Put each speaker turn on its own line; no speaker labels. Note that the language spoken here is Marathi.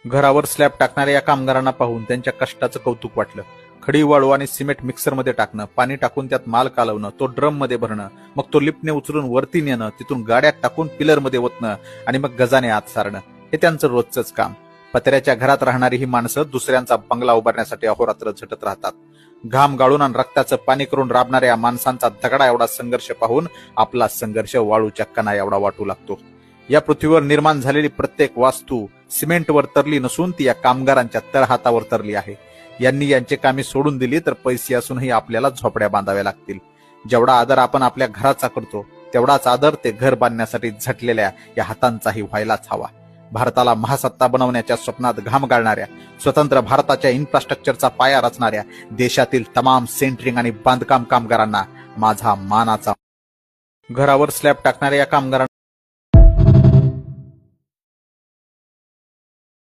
घरावर स्लॅब टाकणाऱ्या या कामगारांना पाहून त्यांच्या कष्टाचं कौतुक वाटलं. खडी वाळू आणि सिमेंट मिक्सरमध्ये टाकणं, पाणी टाकून त्यात माल कालवणं, तो ड्रम मध्ये भरणं, मग तो लिफ्टने उचलून वरती नेणं, तिथून गाड्यात टाकून पिलर मध्ये ओतणं आणि मग गजाने आत सारणं, हे त्यांचं रोजचंच काम. पत्र्याच्या घरात राहणारी ही माणसं दुसऱ्यांचा बंगला उभारण्यासाठी अहोरात्र झटत राहतात. घाम गाळून आणि रक्ताचं पाणी करून राबणाऱ्या या माणसांचा दगडा एवढा संघर्ष पाहून आपला संघर्ष वाळूच्या कणा एवढा वाटू लागतो. या पृथ्वीवर निर्माण झालेली प्रत्येक वास्तू सिमेंटवर तरली नसून ती या कामगारांच्या तळहातावर तरली आहे. यांनी यांची कामे सोडून दिली तर पैसे असूनही आपल्याला झोपड्या बांधाव्या लागतील. जेवढा आदर आपण आपल्या घराचा करतो तेवढाच आदर ते घर बांधण्यासाठी झटलेल्या या हातांचाही व्हायलाच हवा. भारताला महासत्ता बनवण्याच्या स्वप्नात घाम गाळणाऱ्या, स्वतंत्र भारताच्या इन्फ्रास्ट्रक्चरचा पाया रचणाऱ्या देशातील तमाम सेंटरिंग आणि बांधकाम कामगारांना माझा मानाचा. घरावर स्लॅब टाकणाऱ्या या कामगारांना